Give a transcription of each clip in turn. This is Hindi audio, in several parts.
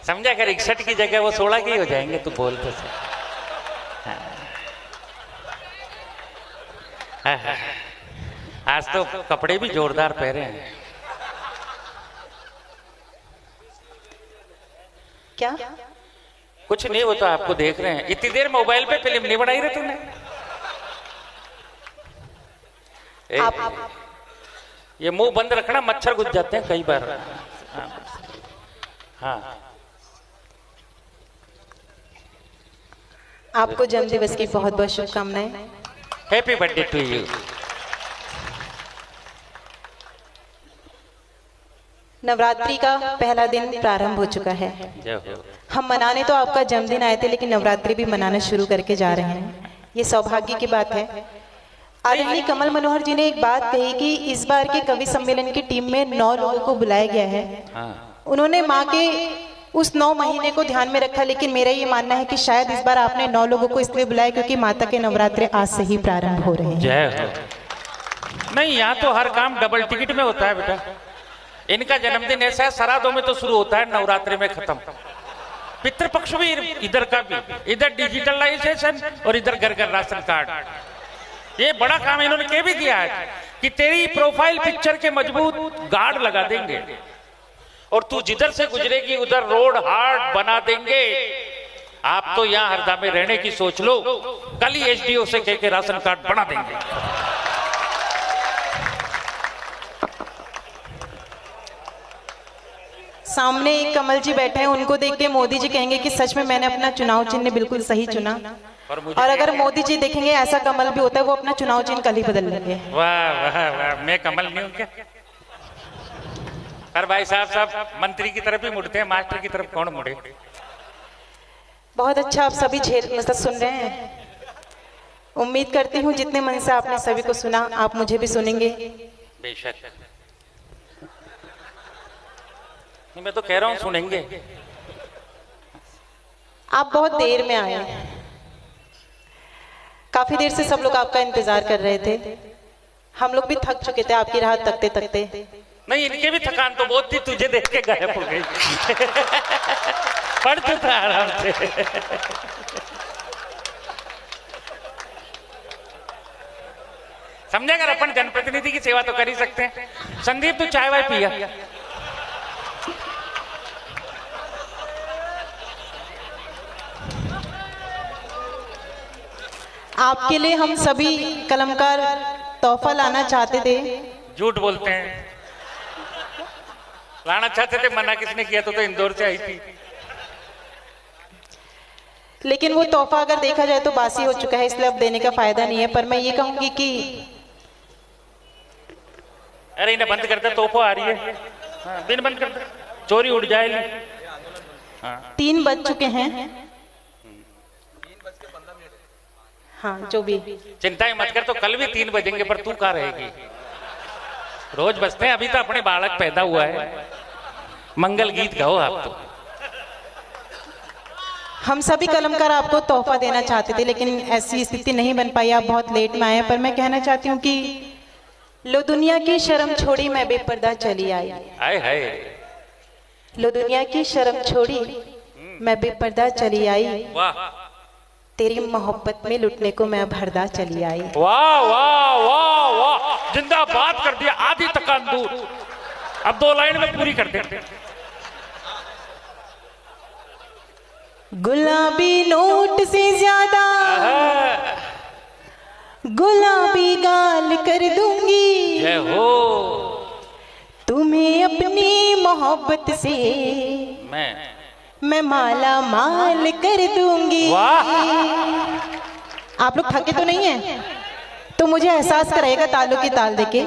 समझा कर 61 की जगह वो 16 के ही हो जाएंगे। तू बोल तो सही। आज तो कपड़े भी जोरदार पहने हैं। क्या? कुछ नहीं, वो तो आपको देख रहे हैं। इतनी देर मोबाइल पे फिल्म नहीं बनाई रहे तूने? आप ये मुंह बंद रखना, मच्छर घुस जाते हैं कई बार। हाँ, आपको जन्मदिवस की बहुत बहुत शुभकामनाएं। Happy birthday to you. Navratri का पहला दिन प्रारंभ हो चुका है। हम मनाने तो आपका जन्मदिन आए थे, लेकिन नवरात्रि भी मनाना शुरू करके जा रहे हैं। ये सौभाग्य की बात है। आदरणीय कमल मनोहर जी ने एक बात कही कि इस बार के कवि सम्मेलन की टीम में 9 लोगों को बुलाया गया है। उन्होंने माँ के उस 9 महीने को ध्यान में रखा, लेकिन मेरा ये मानना है कि शायद इस बार आपने 9 लोगों को इसलिए बुलाया क्योंकि माता के नवरात्रे आज से ही प्रारंभ हो रहे हैं। जय हो। नहीं, यहाँ तो हर काम डबल टिकट में होता है बेटा। इनका जन्मदिन ऐसा है, श्राद्धों में तो शुरू होता है, नवरात्रि में खत्म। पितृपक्ष भी इधर का भी, इधर डिजिटलाइजेशन और इधर घर घर राशन कार्ड। ये बड़ा काम इन्होंने कह भी दिया है कि तेरी प्रोफाइल पिक्चर के मजबूत गार्ड लगा देंगे और तू जिधर से गुजरेगी उधर रोड हार्ड बना देंगे। आप तो यहाँ हरदा में रहने की सोच लो, कल ही एसडीओ से कह के राशन कार्ड बना देंगे। सामने एक कमल जी बैठे हैं, उनको देख के मोदी जी कहेंगे कि सच में मैंने अपना चुनाव चिन्ह बिल्कुल सही चुना। और अगर मोदी जी देखेंगे ऐसा कमल भी होता है, वो अपना चुनाव चिन्ह कल ही बदल लेंगे। वाह वाह वाह, मैं कमल नहीं हूँ क्या? पर भाई साहब मंत्री की तरफ ही मुड़ते हैं, मास्टर की तरफ कौन मुड़े? बहुत अच्छा, आप सभी मतलब सुन रहे हैं। उम्मीद करती हूँ जितने मन से आपने सभी को सुना, आप मुझे भी सुनेंगे। बेशक, मैं तो कह रहा हूँ सुनेंगे। आप बहुत देर में आए, काफी देर से सब लोग आपका इंतजार कर रहे थे। हम लोग भी थक चुके थे आपकी राह तकते तकते। नहीं, इनके भी थकान तो बहुत थी, तुझे देख के गायब हो गई। पढ़ तो था आराम से। समझे, अगर अपन जनप्रतिनिधि की सेवा तो कर ही सकते हैं। संदीप, तू चाय वाय पिया? आपके लिए हम सभी कलमकार तोहफा लाना चाहते थे। झूठ बोलते हैं। लाना चाहते थे, मना किसने किया? तो इंदौर से आई थी। लेकिन वो तोहफा अगर देखा जाए तो बासी हो चुका है, इसलिए अब देने का फायदा नहीं है। पर मैं ये कहूंगी कि अरे इन्हें बंद कर दे, तोहफा आ रही है। हाँ, बिन बंद कर दे, चोरी उड़ जाएगी। 3 बज चुके हैं। हाँ, जो भी चिंता ही मत कर, तो कल भी 3 बजेंगे, पर तू कहाँ रहेगी? रोज बजते हैं। अभी तो अपने बालक पैदा हुआ है, मंगल गीत गाओ आप तो। हम सभी कलमकार आपको तोहफा देना चाहते थे, लेकिन ऐसी स्थिति नहीं बन पाई। आप बहुत लेट में आए। पर मैं कहना चाहती हूँ कि लो दुनिया की शर्म छोड़ी, मैं बेपर्दा चली आई। हाय हाय, लो दुनिया की शर्म छोड़ी, मैं बेपर्दा चली आई। वाह, तेरी मोहब्बत में लुटने को मैं भरदा चली आई। वाह वाह वाह वाह, जिंदाबाद कर दिया। आधी थकान दूर। अब 2 लाइन में पूरी कर देते। गुलाबी नोट से ज्यादा गुलाबी गाल कर दूंगी। जय हो। तुम्हें अपनी मोहब्बत से मैं माला माल कर दूंगी। वाह, आप लोग थके तो नहीं हैं? तो मुझे एहसास कराएगा तालों की ताल देके।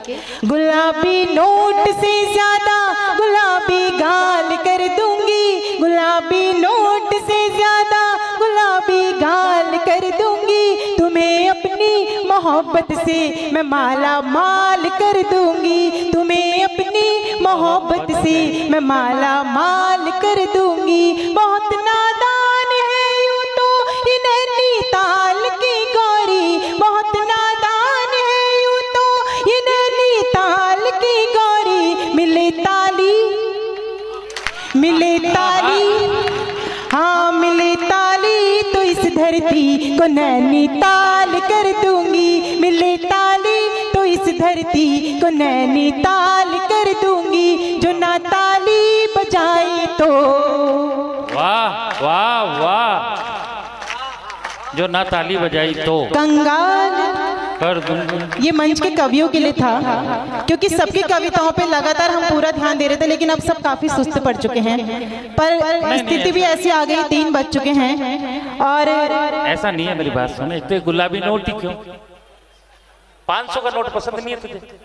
गुलाबी नोट से ज्यादा गुलाबी गाल कर दूंगी। गुलाबी नोट से ज्यादा गुलाबी गाल कर दूंगी। तुम्हें अपनी मोहब्बत से मैं माला माल कर दूंगी। तुम्हें अपनी मोहब्बत से मैं माला माल कर दूंगी। बहुत नादान है यूं तो ये नैनीताल की गौरी। बहुत नादान है यूं तो ये नैनीताल की गौरी। मिले ताली मिले ताली, हाँ मिले ताली तो इस धरती को नैनीताल कर दूंगी, मिले ताली तो इस धरती को नैनीताल कर दूंगी, जो ना ताली बजाए तो। वाह वाह वाह, जो ना ताली बजाई तो कंगाल कर दूंगी। ये मंच के कवियों के लिए था, क्योंकि सबकी कविताओं पे लगातार हम पूरा ध्यान दे रहे थे, लेकिन अब सब काफी सुस्त पड़ चुके हैं। पर स्थिति भी ऐसी आ गई, 3 बज चुके हैं। और ऐसा नहीं है, मेरी बात सुने, इतने गुलाबी नोट ही क्यों? 500 का नोट पसंद नहीं है तुझे?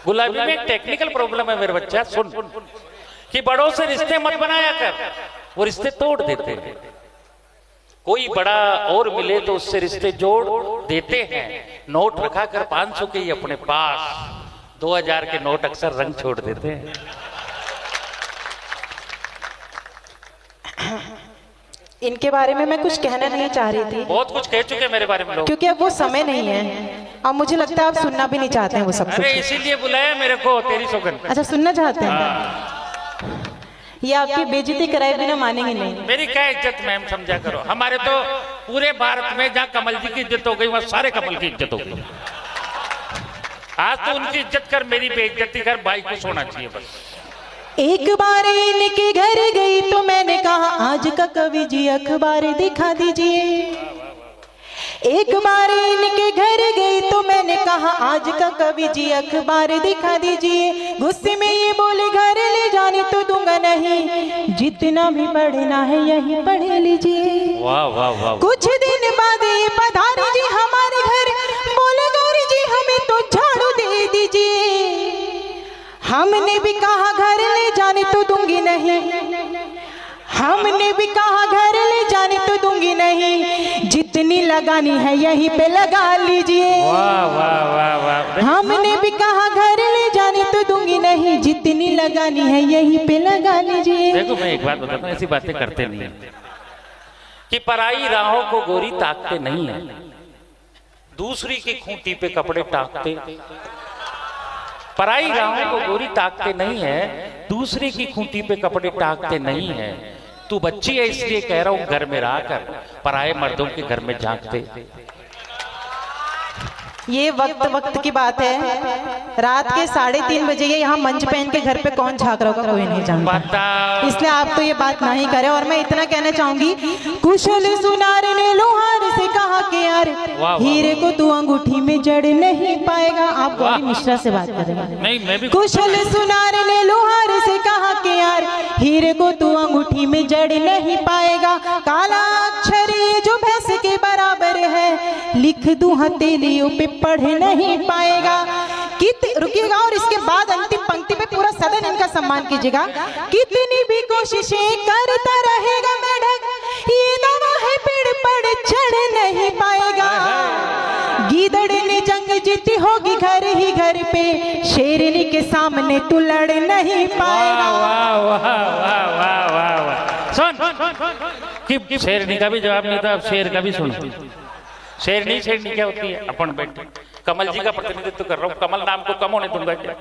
गुलाबी में एक टेक्निकल प्रॉब्लम है मेरे बच्चा, सुन, कि बड़ों से रिश्ते मत बनाया कर, वो रिश्ते तोड़ देते हैं। कोई बड़ा और मिले तो उससे रिश्ते जोड़ देते हैं। नोट रखा कर 500 के ही अपने पास, 2000 के नोट अक्सर रंग छोड़ देते हैं। इनके बारे में मैं कुछ कहना नहीं चाह रही थी, बहुत कुछ कह चुके मेरे बारे में लोग, क्योंकि अब वो समय नहीं है। अब मुझे लगता है आप सुनना भी नहीं चाहते हैं वो सब अरे कुछ। इसीलिए बुलाया मेरे को, तेरी सौगंध। अच्छा, सुनना चाहते हैं? ये आपकी बेइज्जती कराए बिना मानेंगे नहीं। मेरी क्या इज्जत मैम, समझा करो। हमारे तो पूरे भारत में जहाँ कमल जी की इज्जत हो गई, वहाँ सारे कमल की इज्जत हो गई। आज तो उनकी इज्जत कर, मेरी बेइज्जती कर, भाई को सोना चाहिए बस। एक बार इनके घर गई तो मैंने कहा आज का कवि जी अखबार दिखा दीजिए। एक बार इनके घर गई तो मैंने कहा आज का कवि जी अखबार दिखा दीजिए। गुस्से में ये बोले घर ले जाने तो दूंगा नहीं, जितना भी पढ़ना है यही पढ़ लीजिए। वाह वाह वाह। कुछ दिन बाद ये पधारी जी हमारे घर, बोले गौरी जी हमें तो झाड़ू दे दीजिए। हमने भी कहा घर ले जाने तो दूंगी नहीं, हमने भी कहा घर ले जाने तो दूंगी नहीं, जितनी लगानी है यहीं पे लगा लीजिए। वाह वाह वाह वाह। हमने भी कहा घर ले जाने तो दूंगी नहीं, जितनी लगानी है यहीं पे लगा लीजिए। देखो मैं एक बात बताता हूँ, ऐसी बातें करते नहीं है कि पराई राहों को गोरी ताकते नहीं है, दूसरी की खूंटी पे कपड़े टाकते। पराई राहों को गोरी ताकते नहीं है, दूसरे की खूंटी पे कपड़े टाकते नहीं है। तू बच्ची है इसलिए कह रहा हूं, घर में रहा कर, पराये मर्दों के घर में झांकते। ये वक्त वक्त की बात है, रात के 3:30 बजे ये यहाँ मंच पे इनके घर पे कौन झांक रहा होगा कोई नहीं जानता, इसलिए आप तो ये बात नहीं करें। और मैं इतना कहना चाहूंगी, कुशल सुनार ने लोहार से कहा कि यार हीरे को तू अंगूठी में जड़ नहीं पाएगा। आप गौरी मिश्रा से बात करेंगे? नहीं, मैं भी। कुशल सुनार ने लोहार से कहा कि यार हीरे को तू अंगूठी में जड़ नहीं पाएगा। काला अक्षर ये जो भैंस के बराबर है, लिख दूं हथेलियों पे पढ़ नहीं पाएगा। रुकिएगा और इसके बाद अंतिम पंक्ति पे पूरा सदन इनका सम्मान कीजिएगा। कितनी भी कोशिशें करता रहेगा मेढक, ये दावा है पेड़ पर चढ़ नहीं पाएगा। गीदड़ ने जंग जीती होगी घर ही घर पे, शेरनी के सामने तू लड़ नहीं पाएगा। वाह वाह वाह वाह वाह वाह। सुन कि शेरनी का भी जवाब नहीं था, अब शेर का भी सुन। शेरनी क्या होती है? अपन बैठे कमल जी का प्रतिनिधित्व कर रहा हूँ, कमल नाम को कम होने दूंगा क्या?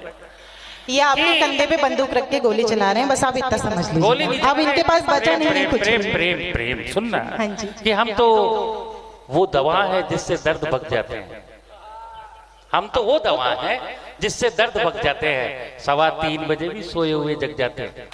ये आपके कंधे पे बंदूक रख के गोली चला रहे हैं, बस आप इतना समझ लीजिए। अब इनके पास बचा नहीं है कुछ। प्रेम प्रेम प्रेम सुनना, हाँ जी। कि हम तो वो दवा है जिससे दर्द भग जाते हैं, हम तो वो दवा है जिससे दर्द भग जाते हैं। 3:15 बजे भी सोए हुए जग जाते हैं।